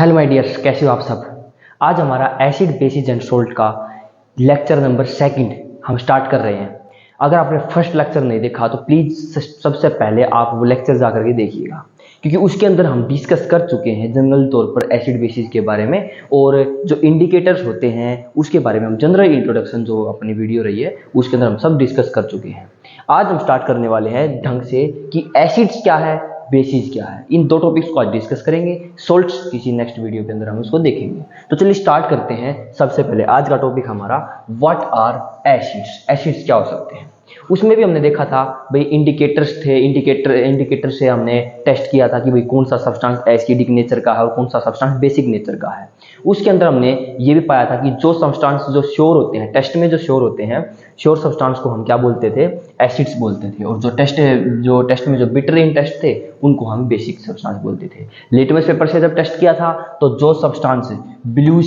Hello my dears, कैसे हो आप सब। आज हमारा एसिड बेसिस एंड सोल्ट का लेक्चर नंबर 2 हम स्टार्ट कर रहे हैं। अगर आपने फर्स्ट लेक्चर नहीं देखा तो प्लीज़ सबसे पहले आप वो लेक्चर जा करके देखिएगा, क्योंकि उसके अंदर हम डिस्कस कर चुके हैं जनरल तौर पर एसिड बेसिस के बारे में, और जो इंडिकेटर्स होते हैं उसके बारे में हम जनरल इंट्रोडक्शन जो अपनी वीडियो रही है उसके अंदर हम सब डिस्कस कर चुके हैं। आज हम स्टार्ट करने वाले हैं ढंग से कि एसिड्स क्या है, बेसिस क्या है। इन दो टॉपिक्स को आज डिस्कस करेंगे। सोल्ट्स किसी नेक्स्ट वीडियो के अंदर हम उसको देखेंगे। तो चलिए स्टार्ट करते हैं। सबसे पहले आज का टॉपिक हमारा व्हाट आर एसिड्स। एसिड्स क्या हो सकते हैं। उसमें भी हमने देखा था भाई इंडिकेटर्स थे, इंडिकेटर से हमने टेस्ट किया था कि भाई कौन सा सब्सटेंस एसिडिक नेचर का है और कौन सा सब्सटेंस बेसिक नेचर का है। उसके अंदर हमने ये भी पाया था कि जो सब्सटेंस जो श्योर होते हैं, टेस्ट में जो श्योर होते हैं, श्योर सब्सटेंस को हम क्या बोलते थे, एसिड्स बोलते थे। और जो टेस्ट में जो बिटर इन टेस्ट थे उनको हम बेसिक सब्सटेंस बोलते थे। लिटमस पेपर से जब टेस्ट किया था तो जो सब्सटेंस ब्लू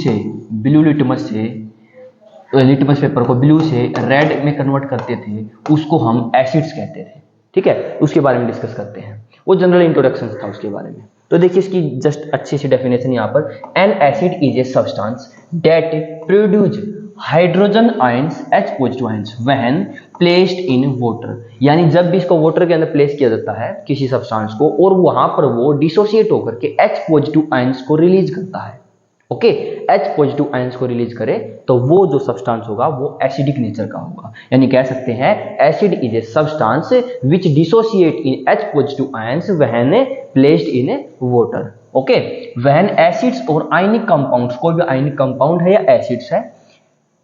लिटमस पेपर को ब्लू से रेड में कन्वर्ट करते थे उसको हम एसिड्स कहते थे। ठीक है, उसके बारे में डिस्कस करते हैं। वो जनरल इंट्रोडक्शन था उसके बारे में। तो देखिए इसकी जस्ट अच्छी सी डेफिनेशन यहाँ पर, N acid is a substance that produce hydrogen ions H positive ions when placed in water. यानी जब भी इसको वाटर के अंदर प्लेस किया जाता है किसी सब्सटेंस को और वहां पर वो डिसोसिएट होकर के H पॉजिटिव आयंस को रिलीज करता है। ओके, H पॉजिटिव आयंस को रिलीज करे तो वो जो सब्सटेंस होगा वो एसिडिक नेचर का होगा। यानी कह सकते हैं acid is a substance which dissociate in H positive ions when placed in water. Okay, when acids और आयनिक कंपाउंड्स, कोई भी आयनिक कंपाउंड है या एसिड्स है,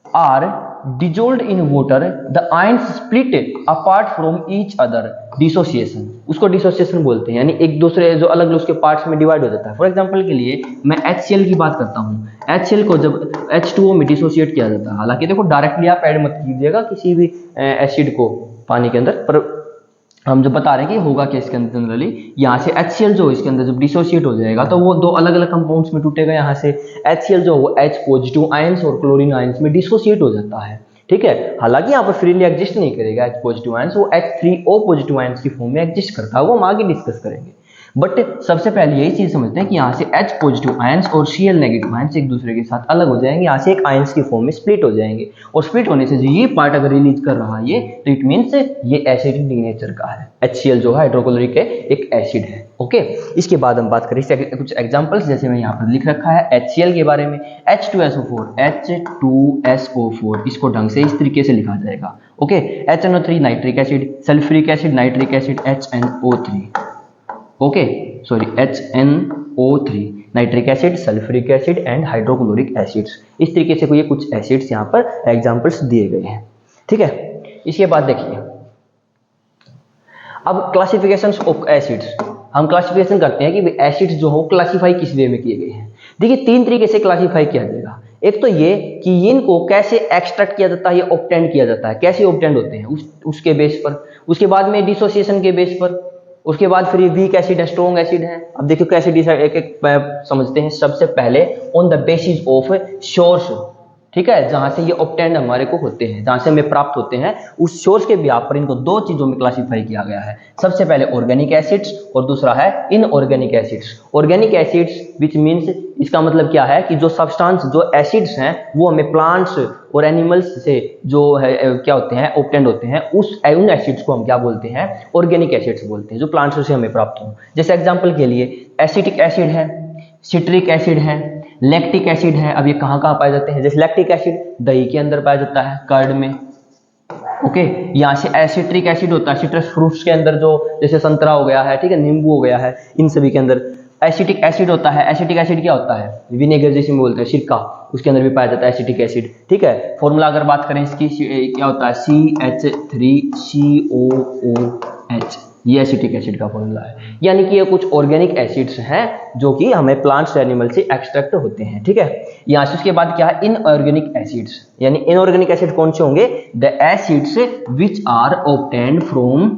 are dissolved in water, the ions split apart from each other, dissociation। उसको dissociation बोलते हैं, यानी एक दूसरे जो अलग अलग उसके पार्ट्स में डिवाइड हो जाता है। फॉर एग्जांपल के लिए मैं HCl की बात करता हूँ। HCl को जब H2O में डिसोसिएट किया जाता है, हालांकि देखो डायरेक्टली आप ऐड मत कीजिएगा किसी भी एसिड को पानी के अंदर, पर हम जो बता रहे हैं कि होगा क्या इसके अंदर जनरली, यहाँ से HCl जो इसके अंदर जब डिसोसिएट हो जाएगा तो वो दो अलग अलग कंपाउंड्स में टूटेगा। यहाँ से HCl जो वो H पॉजिटिव आयंस और क्लोरीन आयंस में डिसोसिएट हो जाता है। ठीक है, हालांकि यहाँ पर फ्रीली एग्जिस्ट नहीं करेगा H पॉजिटिव आयंस, वो H3O पॉजिटिव आयंस की फॉर्म में एग्जिस्ट करता है, वो हम आगे डिस्कस करेंगे। बट सबसे पहले यही चीज समझते हैं कि यहाँ से H पॉजिटिव आयंस और Cl नेगेटिव आयंस एक दूसरे के साथ अलग हो जाएंगे, यहाँ से एक आयंस की फॉर्म में स्प्लिट हो जाएंगे, और स्प्लिट होने से जो ये पार्ट अगर रिलीज कर रहा है ये, तो इट मीन्स ये एसिडिक नेचर का है। HCl जो है हाइड्रोक्लोरिक है, एक एसिड है। ओके, इसके बाद हम बात करें कुछ एग्जांपल्स, जैसे मैं यहाँ पर लिख रखा है HCl के बारे में। H2SO4 इसको ढंग से इस तरीके से लिखा जाएगा। Okay, HNO3 nitric acid, sulphuric acid, nitric acid, HNO3। Okay sorry, HNO3 nitric acid, sulphuric acid and hydrochloric acids. इस तरीके से ये कुछ एसिड्स यहाँ पर एग्जांपल्स दिए गए हैं। ठीक है, इसके बाद देखिए अब क्लासिफिकेशंस ऑफ एसिड्स। हम क्लासिफिकेशन करते हैं कि एसिड्स जो हो क्लासिफाई किस वे में किए गए हैं। देखिए 3 तरीके से क्लासिफाई किया जाएगा। एक तो ये कि इनको कैसे एक्सट्रैक्ट किया जाता है या ऑब्टेंड किया जाता है, कैसे ऑब्टेंड होते हैं उसके बेस पर, उसके बाद में डिसोसिएशन के बेस पर, उसके बाद फिर ये वीक एसिड है, स्ट्रॉन्ग एसिड है। अब देखिए कैसे एक एक समझते हैं। सबसे पहले on the basis of source, ठीक है, जहां से ये ऑब्टेंड हमारे को होते हैं, जहां से हमें प्राप्त होते हैं, उस सोर्स के बिहाफ पर इनको 2 चीजों में क्लासिफाई किया गया है। सबसे पहले ऑर्गेनिक एसिड्स और दूसरा है inorganic acids. Organic acids which means, इसका मतलब क्या है कि जो सब्सटेंस, जो एसिड्स हैं वो हमें प्लांट्स और एनिमल्स से जो है क्या होते हैं, ऑब्टेंड होते हैं, उन एसिड्स को हम क्या बोलते हैं, ऑर्गेनिक एसिड्स बोलते हैं, जो प्लांट्स से हमें प्राप्त हो। जैसे एग्जांपल के लिए एसिटिक एसिड है, सिट्रिक एसिड है, लैक्टिक एसिड है। अब ये कहाँ कहाँ पाए जाते हैं, जैसे लैक्टिक एसिड दही के अंदर पाया जाता है, कर्ड में। ओके, यहाँ से एसिट्रिक एसिड होता है सिट्रस फ्रूट्स के अंदर, जो जैसे संतरा हो गया है, ठीक है, नींबू हो गया है, इन सभी के अंदर एसिटिक एसिड होता है। एसिटिक एसिड क्या होता है, विनेगर जिसे बोलते हैं, सिरका, उसके अंदर भी पाया जाता है एसिटिक एसिड। ठीक है, फॉर्मूला अगर बात करें इसकी क्या होता है, CH3COOH, ये एसिटिक एसिड का फॉर्मूला है। यानी कि ये कुछ ऑर्गेनिक एसिड्स हैं जो कि हमें प्लांट्स एनिमल से एक्सट्रैक्ट होते हैं। ठीक है, यहाँ से उसके बाद क्या है, इनऑर्गेनिक एसिड्स। यानी इनऑर्गेनिक एसिड कौन से होंगे, the acids which are obtained from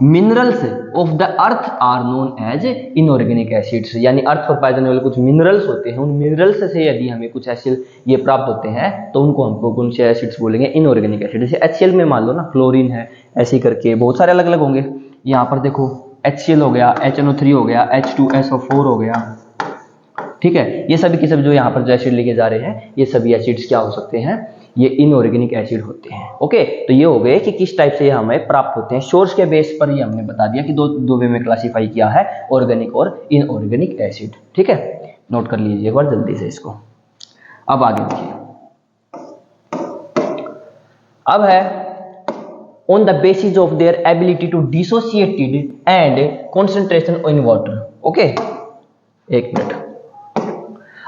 minerals of the earth are known as inorganic acids. यानी अर्थ पर पाए जाने वाले कुछ मिनरल्स होते हैं, उन मिनरल्स से यदि हमें कुछ एसिड ये प्राप्त होते हैं तो उनको हमको कौन से एसिड्स बोलेंगे, इनऑर्गेनिक एसिड। जैसे HCl में मान लो ना, क्लोरीन है, ऐसे करके बहुत सारे अलग अलग होंगे। यहाँ पर देखो HCl हो गया, HNO3 हो गया, H2SO4 हो गया, ठीक है, ये सभी के सब जो यहाँ पर जो एसिड लेके जा रहे हैं, ये सभी एसिड्स क्या हो सकते हैं, ये इनऑर्गेनिक एसिड होते हैं। ओके, तो ये हो गए कि किस टाइप से ये हमें प्राप्त होते हैं। सोर्स के बेस पर ये हमने बता दिया कि दो वे में क्लासीफाई किया है, ऑर्गेनिक और इनऑर्गेनिक एसिड। ठीक है, नोट कर लीजिए एक बार जल्दी से इसको। अब आगे देखिए, अब है on the basis of their ability to dissociated and concentration in water. Okay, एक मिनट।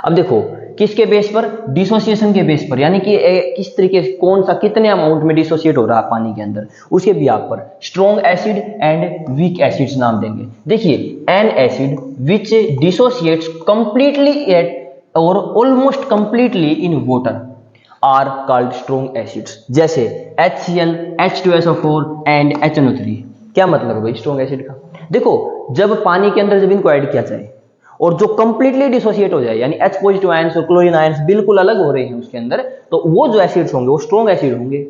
अब देखो किसके बेस पर, डिसोसिएशन के बेस पर, यानी कि किस तरीके से, कौन सा, कितने अमाउंट में डिसोसिएट हो रहा है पानी के अंदर, उसके बिहाफ पर strong acid and weak acids नाम देंगे। देखिए, an acid which dissociates completely at और almost completely in water are called strong acids, जैसे HCl, H2SO4 एंड HNO3। क्या मतलब है भाई स्ट्रॉन्ग एसिड का? देखो, जब पानी के अंदर जब इनको ऐड किया जाए और जो कंप्लीटली डिसोसिएट हो जाए, यानी H पॉजिटिव आयंस और क्लोरीन आयंस बिल्कुल अलग हो रहे हैं उसके अंदर, तो वो जो एसिड्स होंगे वो स्ट्रॉन्ग एसिड होंगे।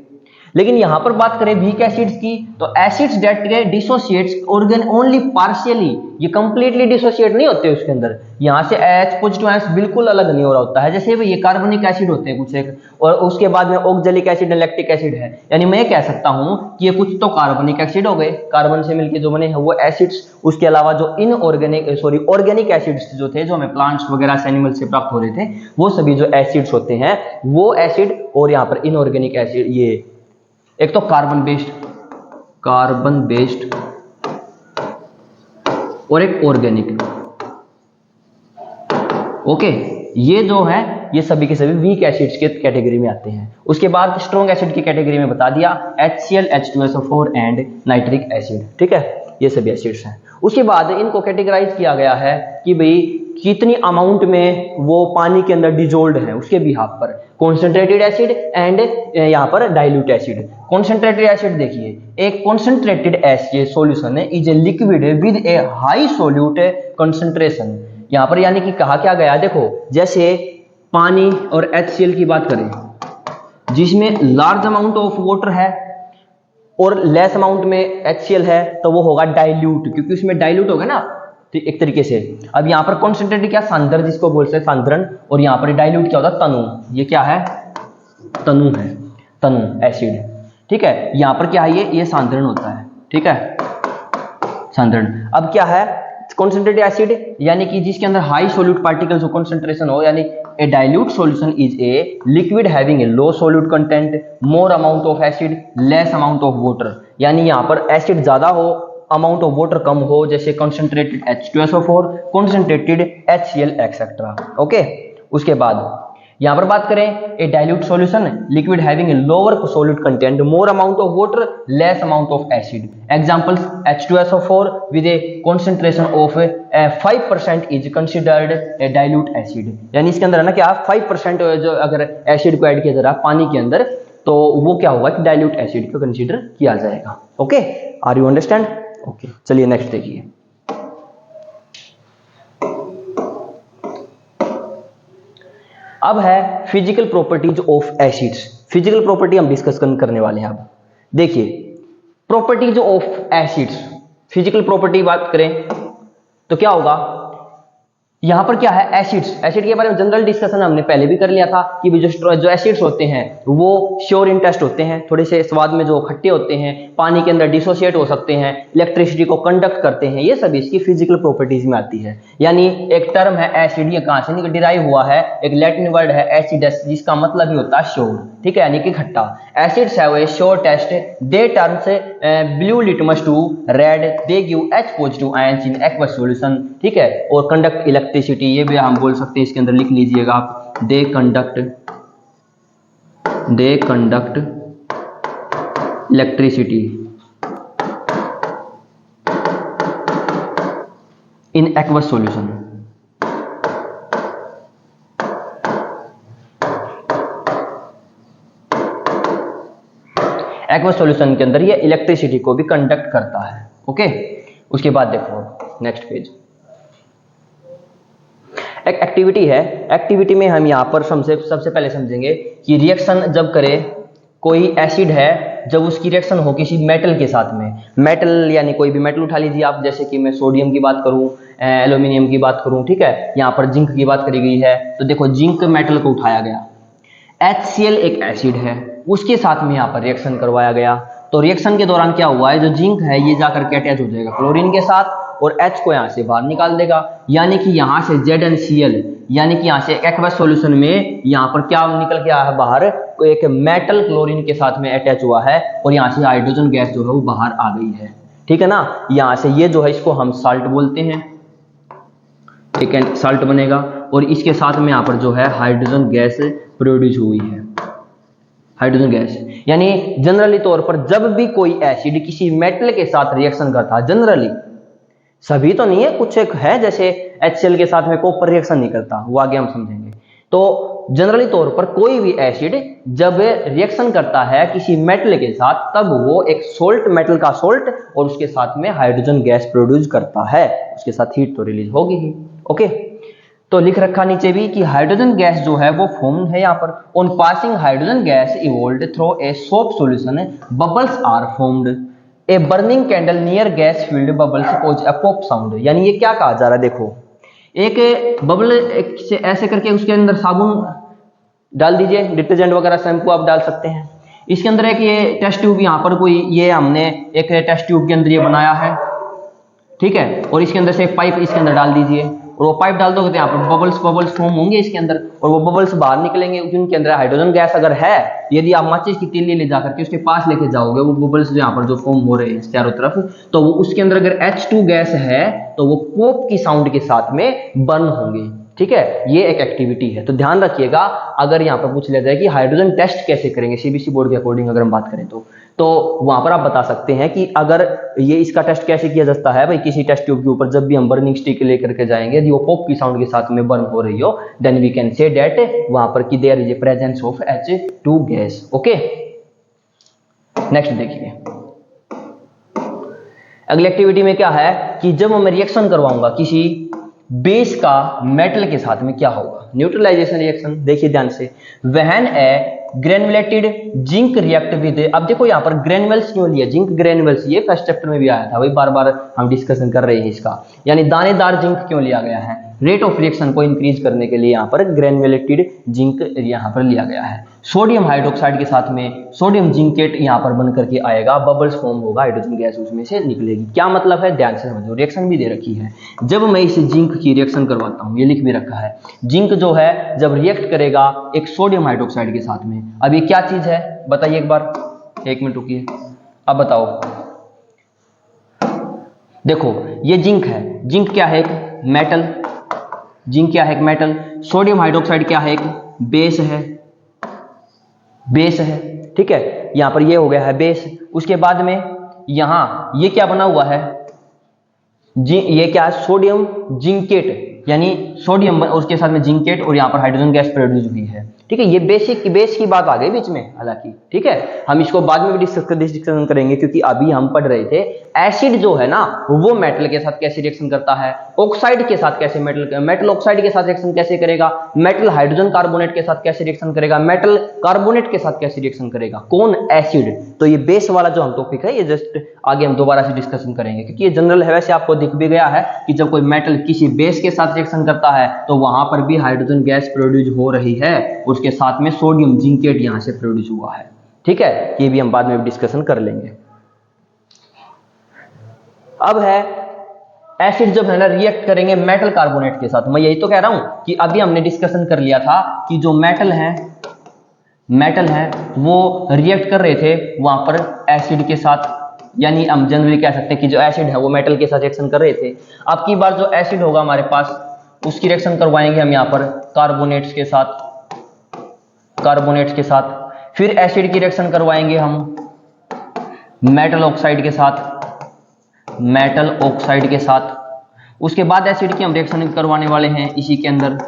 लेकिन यहां पर बात करें वीक एसिड्स की, तो acids that dissociates organ only partially, ये कंप्लीटली डिसोसिएट नहीं होते उसके अंदर, यहां से H पॉजिटिव आयंस बिल्कुल अलग नहीं हो रहा होता है। जैसे ये कार्बनिक एसिड होते हैं कुछ एक, और उसके बाद में ऑक्जेलिक एसिड, लैक्टिक एसिड है, यानी मैं कह सकता हूं कि ये कुछ तो कार्बनिक एसिड हो गए, कार्बन से मिलकर जो बने हैं वो एसिड्स। उसके अलावा जो ऑर्गेनिक एसिड्स जो थे, जो हमें प्लांट्स वगैरह से, एनिमल से प्राप्त हो रहे थे, वो सभी जो एसिड्स होते हैं वो एसिड, और यहाँ पर इनऑर्गेनिक एसिड, ये एक तो कार्बन बेस्ड और एक ऑर्गेनिक। ओके, ये जो है ये सभी के सभी वीक एसिड्स के कैटेगरी में आते हैं। उसके बाद स्ट्रॉन्ग एसिड की कैटेगरी में बता दिया HCl, H2SO4 and nitric acid. ठीक है, ये सभी एसिड्स हैं। उसके बाद इनको कैटेगराइज किया गया है कि भाई कितनी अमाउंट में वो पानी के अंदर डिजोल्ड है, उसके बिहाफ पर कॉन्सेंट्रेटेड एसिड एंड यहाँ पर डाइल्यूट एसिड। कॉन्सेंट्रेटेड एसिड देखिए, एक कॉन्सेंट्रेटेड एसिड सॉल्यूशन है is a liquid with A high solute concentration. यहाँ पर यानी कि कहा क्या गया, देखो जैसे पानी और HCl की बात करें, जिसमें लार्ज अमाउंट ऑफ वाटर है और लेस अमाउंट में HCl है, तो वो होगा डाइल्यूट, क्योंकि उसमें डाइल्यूट होगा ना, तो एक तरीके से। अब यहाँ पर कॉन्सेंट्रेटेड क्या, सांद्र जिसको बोलते हैं, सांद्रण, और यहाँ पर डाइल्यूट क्या होता है, तनु। ये क्या है, तनु है, तनु एसिड। ठीक है, यहाँ पर क्या है, ये सांद्रण होता है। ठीक है, सांद्रण। अब क्या है, कॉन्सेंट्रेटेड एसिड, यानी कि जिसके अंदर हाई सोल्यूट पार्टिकल्स हो, कंसंट्रेशन हो, यानी a dilute solution is a liquid having a low solute content, more amount of acid, less amount of water. यानी यहाँ पर एसिड ज्यादा हो, अमाउंट ऑफ वाटर कम हो, जैसे concentrated H2SO4, concentrated HCl etcetera. Okay, उसके बाद यहाँ पर बात करें a dilute solution, liquid having a lower solute content, more amount of water, less amount of acid. Examples H2SO4 with a concentration of 5% is considered a dilute acid. यानी इसके अंदर है ना क्या, 5% जो अगर एसिड को ऐड किया जा रहा है पानी के अंदर, तो वो क्या होगा कि डाइल्यूट एसिड को कंसिडर किया जाएगा। Okay, are you understand? Okay, चलिए नेक्स्ट देखिए। अब है physical properties of acids. Physical property हम डिस्कस करने वाले हैं। अब देखिए, properties of acids, physical property बात करें तो क्या होगा, यहां पर क्या है, एसिड्स। एसिड के बारे में जनरल डिस्कशन हमने पहले भी कर लिया था कि जो एसिड्स होते हैं वो श्योर इन टेस्ट होते हैं, थोड़े से स्वाद में जो खट्टे होते हैं, पानी के अंदर डिसोसिएट हो सकते हैं, इलेक्ट्रिसिटी को कंडक्ट करते हैं, ये सभी इसकी फिजिकल प्रॉपर्टीज में आती है। यानी एक टर्म है एसिड, ये कहां से डिराइव हुआ है, एक लैटिन वर्ड है एसिडस, जिसका मतलब ही होता है श्योर। ठीक है, यानी कि खट्टा। Acids have a sure test, they turns blue litmus to red, they give H positive ions in aqueous solution. ठीक है, और कंडक्ट इलेक्ट्रिसिटी, ये भी हम बोल सकते हैं, इसके अंदर लिख लीजिएगा आप, they conduct electricity in aqueous solution. Aqueous solution के अंदर ये इलेक्ट्रिसिटी को भी कंडक्ट करता है। ओके, उसके बाद देखो नेक्स्ट पेज, एक एक्टिविटी है। एक्टिविटी में हम यहाँ पर सबसे पहले समझेंगे कि रिएक्शन जब करे, कोई एसिड है, जब उसकी रिएक्शन हो किसी मेटल के साथ में, मेटल यानी कोई भी मेटल उठा लीजिए आप, जैसे कि मैं सोडियम की बात करूं एल्यूमिनियम की बात करूं, ठीक है, यहाँ पर जिंक की बात करी गई है, तो देखो जिंक मेटल को उठाया गया, HCl एक एसिड है, उसके साथ में यहाँ पर रिएक्शन करवाया गया, तो रिएक्शन के दौरान क्या हुआ है, जो जिंक है ये जाकर के अटैच हो जाएगा क्लोरीन के साथ और H को यहाँ से बाहर निकाल देगा, यानी कि यहाँ से ZnCl, यानी कि यहाँ से एक्वस सॉल्यूशन में यहाँ पर क्या निकल के आया है बाहर, एक मेटल क्लोरीन के साथ में अटैच हुआ है और यहाँ से हाइड्रोजन गैस जो है वो बाहर आ गई है, ठीक है ना। यहाँ से ये जो है इसको हम साल्ट बोलते हैं, एक साल्ट बनेगा और इसके साथ में यहाँ पर जो है हाइड्रोजन गैस प्रोड्यूस हुई है, हाइड्रोजन गैस। यानी जनरली तौर पर जब भी कोई एसिड किसी मेटल के साथ रिएक्शन करता है, जनरली सभी तो नहीं है, कुछ एक है जैसे HCl के साथ में कॉपर रिएक्शन नहीं करता, वो आगे हम समझेंगे। तो जनरली तौर पर कोई भी एसिड जब रिएक्शन करता है किसी मेटल के साथ तब वो एक सोल्ट, मेटल का सोल्ट, और उसके साथ में हाइड्रोजन गैस प्रोड्यूस करता है, उसके साथ हीट तो रिलीज होगी ही। ओके, तो लिख रखा नीचे भी कि हाइड्रोजन गैस जो है वो फॉर्म है यहाँ पर, on passing hydrogen gas evolved through a soap solution bubbles are formed, a burning candle near gas field bubbles cause a pop sound. यानी ये क्या कहा जा रहा है, देखो एक बबल से ऐसे करके उसके अंदर साबुन डाल दीजिए, डिटर्जेंट वगैरह शैम्पू आप डाल सकते हैं, इसके अंदर एक ये टेस्ट ट्यूब यहाँ पर कोई, ये हमने एक टेस्ट ट्यूब के अंदर ये बनाया है, ठीक है, और इसके अंदर से एक पाइप इसके अंदर डाल दीजिए और वो पाइप डाल दोगे तो यहाँ पर बबल्स फॉर्म होंगे इसके अंदर और वो बबल्स बाहर निकलेंगे, उनके अंदर हाइड्रोजन गैस अगर है, यदि आप माचिस की तीली ले जाकर के उसके पास लेके जाओगे, वो बबल्स जो यहाँ पर जो फॉर्म हो रहे हैं चारों तरफ, तो वो उसके अंदर अगर H2 गैस है तो वो पॉप की साउंड के साथ में बर्न होंगे, ठीक है, ये एक एक्टिविटी है। तो ध्यान रखिएगा, अगर यहाँ पर पूछ लिया जाए कि हाइड्रोजन टेस्ट कैसे करेंगे CBSE बोर्ड के अकॉर्डिंग अगर हम बात करें तो वहां पर आप बता सकते हैं कि अगर ये इसका टेस्ट कैसे किया जाता है भाई, किसी टेस्ट ट्यूब के ऊपर जब भी हम बर्निंग स्टिक लेकर के जाएंगे, यदि वो पॉप की साउंड के साथ में बर्न हो रही हो, then we can say that वहां पर कि there is a presence of H2 gas. Okay, next देखिए, अगली एक्टिविटी में क्या है कि जब मैं रिएक्शन करवाऊंगा किसी बेस का मेटल के साथ में क्या होगा, न्यूट्रलाइजेशन रिएक्शन। देखिए ध्यान से, when A granulated zinc react with, अब देखो यहाँ पर ग्रेनुअल्स क्यों लिया, जिंक ग्रेनुअल्स, ये फर्स्ट चैप्टर में भी आया था, वही बार बार हम डिस्कशन कर रहे हैं इसका, यानी दानेदार जिंक क्यों लिया गया है, रेट ऑफ रिएक्शन को इंक्रीज करने के लिए यहाँ पर ग्रेनुलेटेड जिंक यहाँ पर लिया गया है। सोडियम हाइड्रोक्साइड के साथ में सोडियम जिंकेट यहाँ पर बन करके आएगा, बबल्स फॉर्म होगा, हाइड्रोजन गैस उसमें से निकलेगी। क्या मतलब है, ध्यान से समझो, रिएक्शन भी दे रखी है। जब मैं इस जिंक की रिएक्शन करवाता हूँ, ये लिख भी रखा है, जिंक जो है जब रिएक्ट करेगा एक सोडियम हाइड्रोक्साइड के साथ में, अब ये क्या चीज है बताइए एक बार, एक मिनट रुकिए, अब बताओ। देखो ये जिंक है, जिंक क्या है, एक मेटल, जिंक क्या है, एक मेटल, सोडियम हाइड्रोक्साइड क्या है, एक बेस है, बेस है, ठीक है, यहां पर ये हो गया है बेस। उसके बाद में यहां ये क्या बना हुआ है, ये क्या है, सोडियम जिंकेट, यानी सोडियम उसके साथ में जिंकेट और यहाँ पर हाइड्रोजन गैस प्रोड्यूस हुई है, ठीक है। ये बेस की बात आ गई बीच में हालांकि, ठीक है, हम इसको बाद में भी डिस्कशन करेंगे, क्योंकि अभी हम पढ़ रहे थे एसिड जो है ना वो मेटल के साथ कैसे रिएक्शन करता है, ऑक्साइड के साथ कैसे, मेटल ऑक्साइड के साथ रिएक्शन कैसे करेगा, मेटल हाइड्रोजन कार्बोनेट के साथ कैसे रिएक्शन करेगा, मेटल कार्बोनेट के साथ कैसे रिएक्शन करेगा, कौन, एसिड। तो ये बेस वाला जो हम टॉपिक है ये जस्ट आगे हम दोबारा से डिस्कशन करेंगे, क्योंकि ये जनरल है, वैसे आपको दिख भी गया है कि जब कोई मेटल किसी बेस के साथ रिएक्शन करता है तो वहां पर भी हाइड्रोजन गैस प्रोड्यूस हो रही है, उसके साथ में सोडियम जिंकेट यहां से प्रोड्यूस हुआ है, ठीक है, ये भी हम बाद में डिस्कशन कर लेंगे। अब है एसिड जब है ना रिएक्ट करेंगे मेटल कार्बोनेट के साथ, मैं यही तो कह रहा हूं कि अभी हमने डिस्कशन कर लिया था कि जो मेटल है वो रिएक्ट कर रहे थे वहां पर एसिड के साथ, यानी हम जनरली कह सकते हैं कि जो एसिड है वो मेटल के साथ रिएक्शन कर रहे थे। अब की बार जो एसिड होगा हमारे पास उसकी रिएक्शन करवाएंगे हम यहाँ पर कार्बोनेट्स के साथ, फिर एसिड की रिएक्शन करवाएंगे हम मेटल ऑक्साइड के साथ, उसके बाद एसिड की हम रिएक्शन करवाने वाले हैं इसी के अंदर,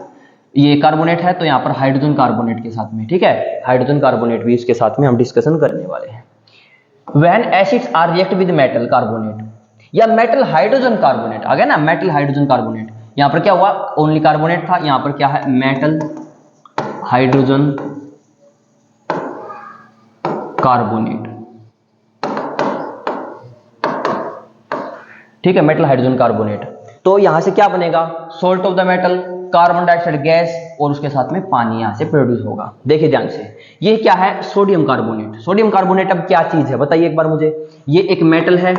ये कार्बोनेट है तो यहाँ पर हाइड्रोजन कार्बोनेट के साथ में, ठीक है, हाइड्रोजन कार्बोनेट भी इसके साथ में हम डिस्कशन करने वाले हैं। When acids are react with metal carbonate या मेटल हाइड्रोजन कार्बोनेट, आ गया ना, मेटल हाइड्रोजन कार्बोनेट, यहां पर क्या हुआ, ओनली कार्बोनेट था, यहां पर क्या है, मेटल हाइड्रोजन कार्बोनेट, ठीक है, मेटल हाइड्रोजन कार्बोनेट। तो यहां से क्या बनेगा, salt of the metal, carbon dioxide gas और उसके साथ में पानी यहां से प्रोड्यूस होगा। देखिए ध्यान से, ये क्या है, सोडियम कार्बोनेट। सोडियम कार्बोनेट अब क्या चीज है बताइए एक बार मुझे। ये एक मेटल है,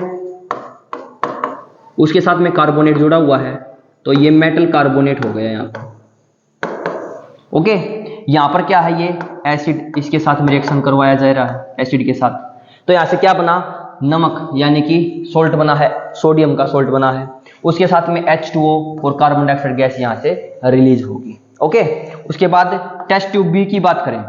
उसके साथ में कार्बोनेट जुड़ा हुआ है, तो ये मेटल कार्बोनेट हो गया यहां पर। ओके, यहां पर क्या है, ये एसिड, इसके साथ में रिएक्शन करवाया जा रहा है एसिड के साथ। तो यहां से क्या बना, नमक यानी कि सोल्ट बना है, सोडियम का सोल्ट बना है। उसके साथ में H2O और कार्बन डाइऑक्साइड गैस यहां से रिलीज होगी। ओके, उसके बाद टेस्ट ट्यूब बी की बात करें,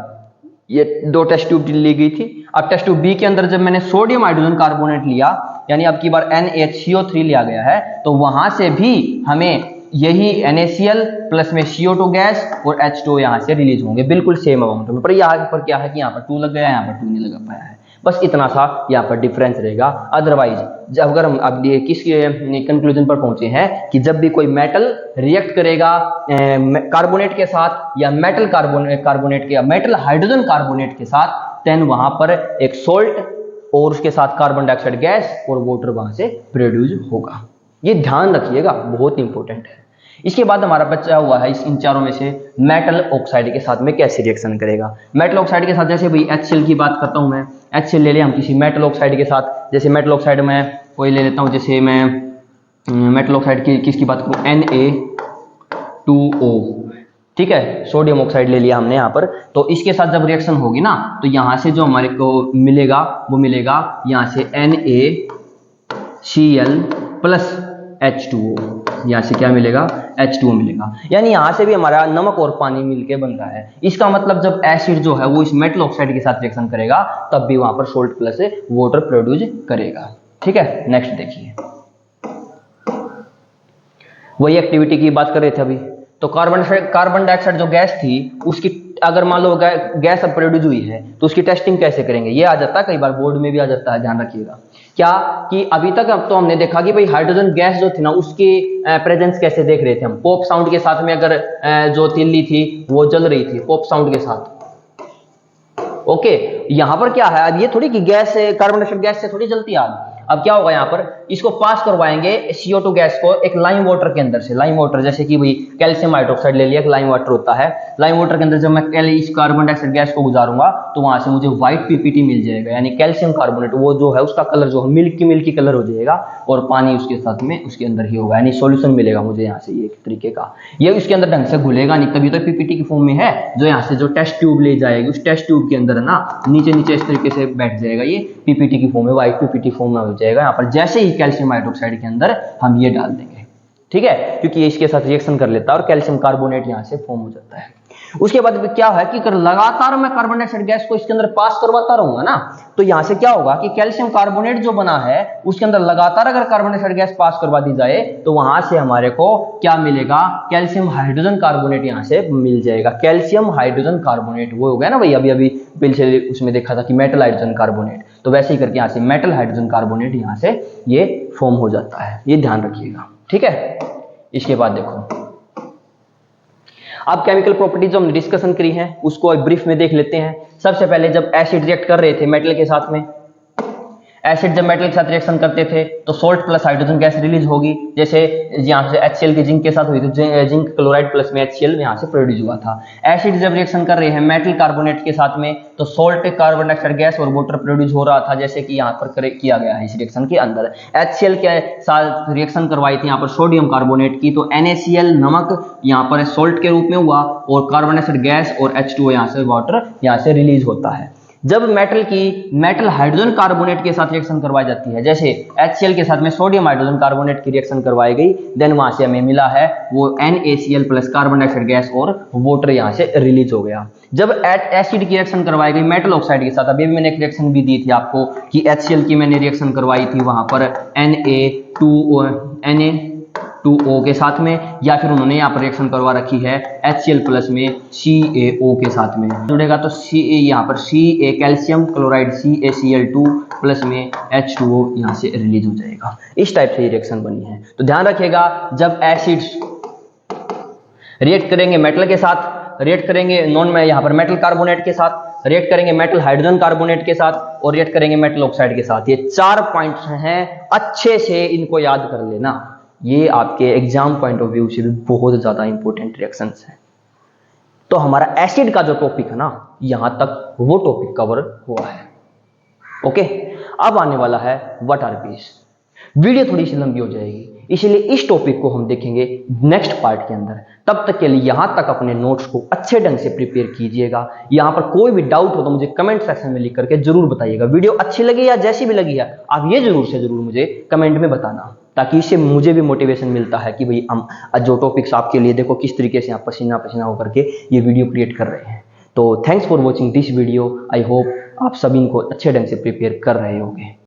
ये 2 टेस्ट ट्यूब ली गई थी। अब टेस्ट ट्यूब बी के अंदर जब मैंने सोडियम हाइड्रोजन कार्बोनेट लिया, यानी अब की बार NaCO3 लिया गया है, तो वहां से भी हमें यही NaCl प्लस में CO2 गैस और H2O यहां से रिलीज होंगे, बिल्कुल सेम अमाउंट में। पर यहाँ पर क्या है कि यहाँ पर 2 लग गया, यहाँ पर 2 नहीं लगा पाया है, बस इतना सा यहाँ पर डिफरेंस रहेगा। अदरवाइज जब अगर हम अब किस कंक्लूजन पर पहुंचे हैं कि जब भी कोई मेटल रिएक्ट करेगा कार्बोनेट के साथ या मेटल कार्बोनेट के या मेटल हाइड्रोजन कार्बोनेट के साथ, देन वहां पर एक सोल्ट और उसके साथ कार्बन डाइऑक्साइड गैस और वाटर वहां से प्रोड्यूस होगा। ये ध्यान रखिएगा, बहुत इंपॉर्टेंट है। इसके बाद हमारा बचा हुआ है इन चारों में से मेटल ऑक्साइड के साथ में कैसे रिएक्शन करेगा। मेटल ऑक्साइड के साथ जैसे भाई HCl की बात करता हूं मैं, HCl ले लिया हम किसी मेटल ऑक्साइड के साथ, जैसे मेटल ऑक्साइड में कोई ले लेता हूं, जैसे मैं मेटल ऑक्साइड की किसकी बात करूं, Na2O, ठीक है, सोडियम ऑक्साइड ले लिया हमने यहाँ पर। तो इसके साथ जब रिएक्शन होगी ना, तो यहां से जो हमारे को मिलेगा वो मिलेगा यहां से NaCl प्लस H2O, यहां से क्या मिलेगा, H2O मिलेगा। यानी यहां से भी हमारा नमक और पानी मिलके बन रहा है। इसका मतलब जब एसिड जो है वो इस मेटल ऑक्साइड के साथ रिएक्शन करेगा, तब भी वहां पर सोल्ट प्लस वाटर प्रोड्यूस करेगा। ठीक है, नेक्स्ट देखिए, वही एक्टिविटी की बात कर रहे थे अभी। तो कार्बन डाइऑक्साइड जो गैस थी, उसकी अगर मान लो गैस अब प्रोड्यूस हुई है, तो उसकी टेस्टिंग कैसे करेंगे। ये आ जाता है, कई बार बोर्ड में भी आ जाता है, ध्यान रखिएगा। क्या कि अभी तक अब तो हमने देखा कि भाई हाइड्रोजन गैस जो थी ना, उसकी प्रेजेंस कैसे देख रहे थे हम, पॉप साउंड के साथ में। अगर जो तिल्ली थी वो जल रही थी पॉप साउंड के साथ। ओके, यहां पर क्या है, अब ये थोड़ी कि गैस कार्बन डाइऑक्साइड गैस से थोड़ी जलती आग। अब क्या होगा, यहाँ पर इसको पास करवाएंगे CO2 गैस को एक लाइम वाटर के अंदर से। लाइम वाटर जैसे कि भाई कैल्शियम हाइड्रोक्साइड ले लिया, एक लाइम वाटर होता है। लाइम वाटर के अंदर जब मैं इस कार्बन डाइऑक्साइड गैस को गुजारूंगा, तो वहां से मुझे व्हाइट PPT मिल जाएगा, यानी कैल्शियम कार्बोनेट। वो जो है उसका कलर जो है मिल्की कलर हो जाएगा, और पानी उसके साथ में उसके अंदर ही होगा, यानी सोल्यूशन मिलेगा मुझे यहाँ से। ये एक तरीके का, ये उसके अंदर ढंग से घुलेगा नहीं, तभी तो PPT की फॉर्म में है। जो यहाँ से जो टेस्ट ट्यूब ले जाएगी, उस टेस्ट ट्यूब के अंदर ना नीचे इस तरीके से बैठ जाएगा, ये PPT की फॉर्म में, व्हाइट PPT फॉर्म में हो जाएगा। यहाँ पर जैसे ही कैल्शियम हाइड्रोक्साइड के अंदर हम ये डाल देंगे, ठीक है, क्योंकि ये इसके साथ रिएक्शन कर लेता है और कैल्शियम कार्बोनेट यहां से फॉर्म हो जाता है। उसके बाद क्या है कि अगर लगातार मैं कार्बन डाइऑक्साइड गैस को इसके अंदर पास करवाता रहूंगा ना, तो यहां से क्या होगा कि कैल्शियम कार्बोनेट जो बना है उसके अंदर लगातार अगर कार्बन डाइऑक्साइड गैस पास करवा दी जाए, तो वहां से हमारे को क्या मिलेगा, कैल्शियम हाइड्रोजन कार्बोनेट यहां से मिल जाएगा। कैल्शियम हाइड्रोजन कार्बोनेट वो हो गया ना भाई, अभी पीछे उसमें देखा था कि मेटल हाइड्रोजन कार्बोनेट, तो वैसे ही करके यहां से मेटल हाइड्रोजन कार्बोनेट यहां से ये फॉर्म हो जाता है। ये ध्यान रखिएगा, ठीक है। इसके बाद देखो, अब केमिकल प्रॉपर्टीज जो हमने डिस्कशन करी हैं उसको एक ब्रीफ में देख लेते हैं। सबसे पहले जब एसिड रिएक्ट कर रहे थे मेटल के साथ में, एसिड जब मेटल के साथ रिएक्शन करते थे तो salt plus hydrogen gas release होगी। जैसे यहाँ से HCl की जिंक के साथ हुई तो जिंक क्लोराइड प्लस में HCl यहाँ से प्रोड्यूस हुआ था। एसिड जब रिएक्शन कर रहे हैं मेटल कार्बोनेट के साथ में, तो सोल्ट कार्बन डाइऑक्साइड गैस और वाटर प्रोड्यूस हो रहा था, जैसे कि यहाँ पर किया गया है इस रिएक्शन के अंदर। HCl के साथ रिएक्शन करवाई थी यहाँ पर सोडियम कार्बोनेट की, तो NaCl नमक यहाँ पर सोल्ट के रूप में हुआ, और कार्बन डाइऑक्साइड गैस और H2O यहाँ से वाटर यहाँ से रिलीज होता है। जब मेटल हाइड्रोजन कार्बोनेट के साथ रिएक्शन करवाई जाती है, जैसे HCl के साथ में सोडियम हाइड्रोजन कार्बोनेट की रिएक्शन करवाई गई, देन वहां से हमें मिला है वो NaCl plus carbon dioxide gas और वाटर यहां से रिलीज हो गया। जब एसिड की रिएक्शन करवाई गई मेटल ऑक्साइड के साथ, अभी भी मैंने एक रिएक्शन भी दी थी आपको कि HCl की मैंने रिएक्शन करवाई थी वहां पर Na2O के साथ में, या फिर उन्होंने यहाँ पर रिएक्शन करवा रखी है HCl प्लस में CaO के साथ में जुड़ेगा, तो यहाँ पर Ca calcium chloride CaCl2 plus में H2O यहाँ से रिलीज हो जाएगा। इस टाइप से ये रिएक्शन बनी है। तो ध्यान रखिएगा, जब एसिड्स रिएक्ट करेंगे मेटल के साथ, रिएक्ट करेंगे यहाँ पर मेटल कार्बोनेट के साथ, रिएक्ट करेंगे मेटल हाइड्रोजन कार्बोनेट के साथ, और रिएक्ट करेंगे मेटल ऑक्साइड के साथ। ये 4 पॉइंट्स हैं, अच्छे से इनको याद कर लेना। ये आपके एग्जाम पॉइंट ऑफ व्यू से भी बहुत ज़्यादा इंपॉर्टेंट रिएक्शंस हैं। तो हमारा एसिड का जो टॉपिक है ना, यहां तक वो टॉपिक कवर हुआ है। ओके, अब आने वाला है व्हाट आर बेस। वीडियो थोड़ी सी लंबी हो जाएगी, इसलिए इस टॉपिक को हम देखेंगे नेक्स्ट पार्ट के अंदर। तब तक के लिए यहां तक अपने नोट्स को अच्छे ढंग से प्रिपेयर कीजिएगा। यहां पर कोई भी डाउट हो तो मुझे कमेंट सेक्शन में लिख करके जरूर बताइएगा। वीडियो अच्छी लगी या जैसी भी लगी है, आप ये जरूर से जरूर मुझे कमेंट में बताना, ताकि इससे मुझे भी मोटिवेशन मिलता है कि भाई हम जो टॉपिक्स आपके लिए देखो किस तरीके से आप पसीना पसीना होकर के ये वीडियो क्रिएट कर रहे हैं। तो thanks for watching this video. I hope आप सभी इनको अच्छे ढंग से प्रिपेयर कर रहे होंगे।